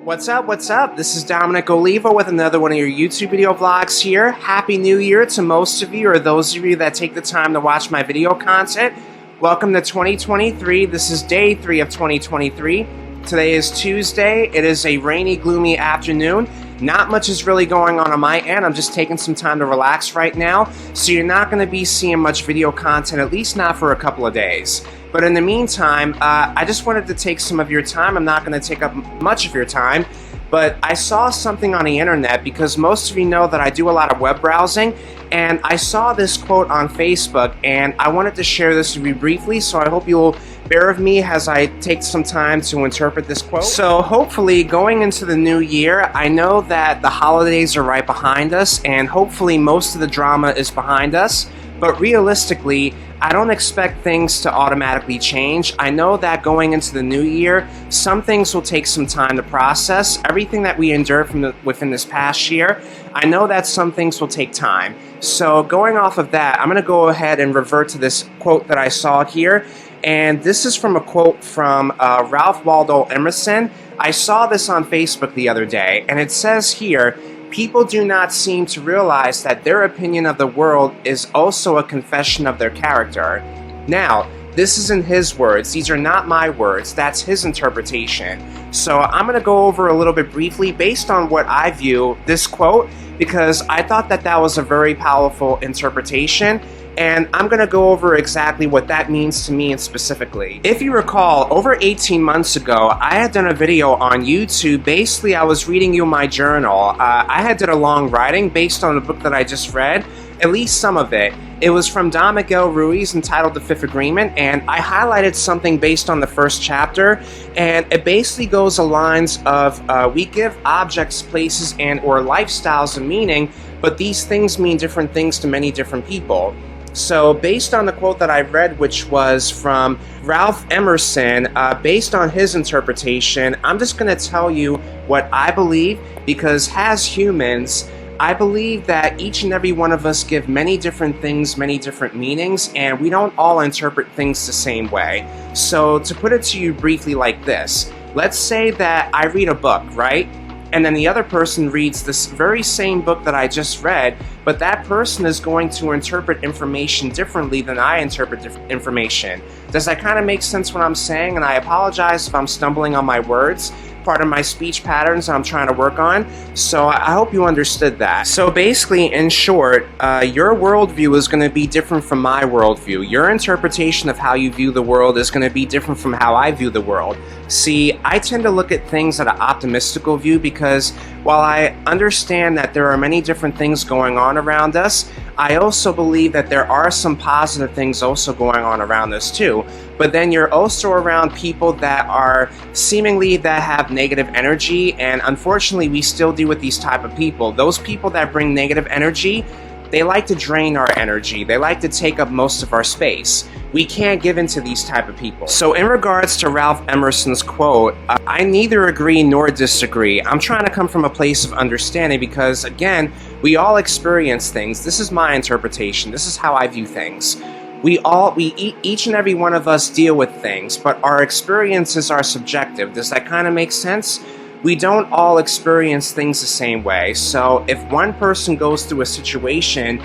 What's up? What's up? This is Dominic Oliva with another one of your YouTube video vlogs here. Happy New Year to most of you, or those of you that take the time to watch my video content. Welcome to 2023. This is day 3 of 2023. Today is Tuesday. It is a rainy, gloomy afternoon. Not much is really going on my end. I'm just taking some time to relax right now. So you're not going to be seeing much video content, at least not for a couple of days. But in the meantime, I just wanted to take some of your time. I'm not going to take up much of your time, but I saw something on the internet because most of you know that I do a lot of web browsing, and I saw this quote on Facebook, and I wanted to share this with you briefly, so I hope you'll bear with me as I take some time to interpret this quote. So hopefully going into the new year, I know that the holidays are right behind us, and hopefully most of the drama is behind us, but realistically, I don't expect things to automatically change. I know that going into the new year, some things will take some time to process. Everything that we endured within this past year, I know that some things will take time. So going off of that, I'm going to go ahead and revert to this quote that I saw here. And this is from a quote from Ralph Waldo Emerson. I saw this on Facebook the other day, and it says here, "People do not seem to realize that their opinion of the world is also a confession of their character." Now, this isn't his words. These are not my words. That's his interpretation. So I'm going to go over a little bit briefly based on what I view this quote, because I thought that that was a very powerful interpretation. And I'm going to go over exactly what that means to me and specifically. If you recall, over 18 months ago, I had done a video on YouTube. Basically, I was reading you my journal. I had did a long writing based on the book that I just read, at least some of it. It was from Dominic Ruiz entitled The Fifth Agreement, and I highlighted something based on the first chapter, and it basically goes along the lines of we give objects, places, and or lifestyles a meaning, but these things mean different things to many different people. So based on the quote that I read, which was from Ralph Emerson, based on his interpretation, I'm just going to tell you what I believe, because as humans, I believe that each and every one of us give many different things, many different meanings, and we don't all interpret things the same way. So to put it to you briefly like this, let's say that I read a book, right? And then the other person reads this very same book that I just read, but that person is going to interpret information differently than I interpret information. Does that kind of make sense what I'm saying? And I apologize if I'm stumbling on my words. Part of my speech patterns I'm trying to work on, so I hope you understood that. So basically, in short, your worldview is going to be different from my worldview. Your interpretation of how you view the world is going to be different from how I view the world. See, I tend to look at things at an optimistical view, because while I understand that there are many different things going on around us, I also believe that there are some positive things also going on around us too. But then you're also around people that are seemingly that have negative energy, and unfortunately we still deal with these type of people. Those people that bring negative energy, they like to drain our energy. They like to take up most of our space. We can't give into these type of people. So in regards to Ralph Emerson's quote, I neither agree nor disagree. I'm trying to come from a place of understanding, because again, we all experience things. This is my interpretation. This is how I view things. Each and every one of us deal with things, but our experiences are subjective. Does that kind of make sense? We don't all experience things the same way. So if one person goes through a situation,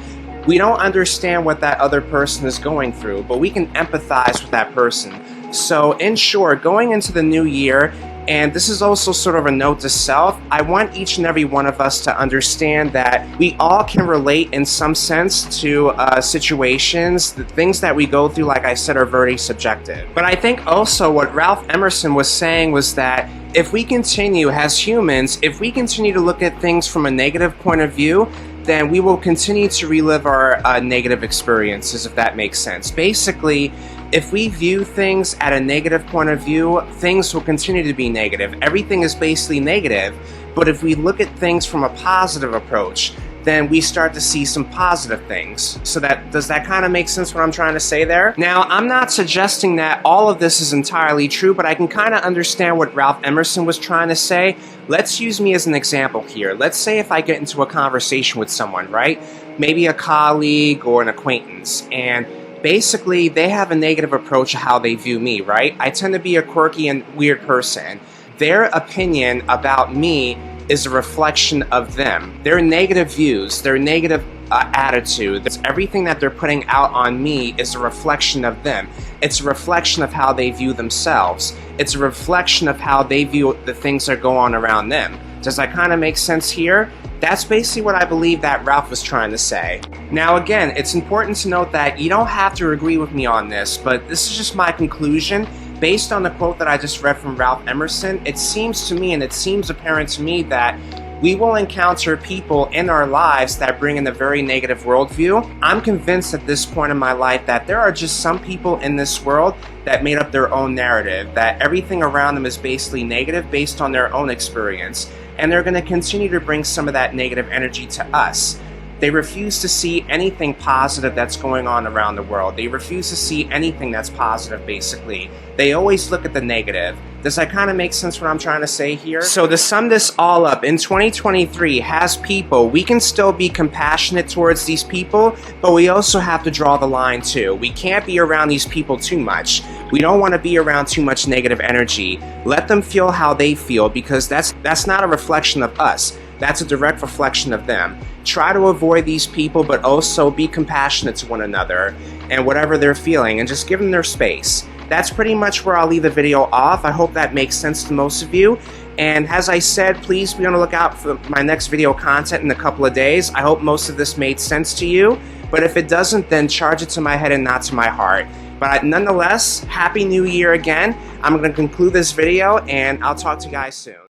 we don't understand what that other person is going through, but we can empathize with that person. So in short, going into the new year, and this is also sort of a note to self, I want each and every one of us to understand that we all can relate in some sense to situations. The things that we go through, like I said, are very subjective. But I think also what Ralph Emerson was saying was that if we continue as humans, if we continue to look at things from a negative point of view, then we will continue to relive our negative experiences, if that makes sense. Basically, if we view things at a negative point of view, things will continue to be negative. Everything is basically negative. But if we look at things from a positive approach, then we start to see some positive things. So does that kind of make sense what I'm trying to say there? Now, I'm not suggesting that all of this is entirely true, but I can kind of understand what Ralph Emerson was trying to say. Let's use me as an example here. Let's say if I get into a conversation with someone, right? Maybe a colleague or an acquaintance, and basically they have a negative approach to how they view me, right? I tend to be a quirky and weird person. Their opinion about me is a reflection of them. Their negative views, their negative attitude, everything that they're putting out on me is a reflection of them. It's a reflection of how they view themselves. It's a reflection of how they view the things that go on around them. Does that kind of make sense here? That's basically what I believe that Ralph was trying to say. Now again, it's important to note that you don't have to agree with me on this, but this is just my conclusion. Based on the quote that I just read from Ralph Emerson, it seems to me, and it seems apparent to me, that we will encounter people in our lives that bring in a very negative worldview. I'm convinced at this point in my life that there are just some people in this world that made up their own narrative, that everything around them is basically negative based on their own experience, and they're going to continue to bring some of that negative energy to us. They refuse to see anything positive that's going on around the world. They refuse to see anything that's positive, basically. They always look at the negative. Does that kind of make sense what I'm trying to say here? So to sum this all up, in 2023, as people, we can still be compassionate towards these people, but we also have to draw the line too. We can't be around these people too much. We don't want to be around too much negative energy. Let them feel how they feel, because that's not a reflection of us. That's a direct reflection of them. Try to avoid these people, but also be compassionate to one another and whatever they're feeling, and just give them their space. That's pretty much where I'll leave the video off. I hope that makes sense to most of you. And as I said, please be on the lookout for my next video content in a couple of days. I hope most of this made sense to you. But if it doesn't, then charge it to my head and not to my heart. But nonetheless, Happy New Year again. I'm going to conclude this video, and I'll talk to you guys soon.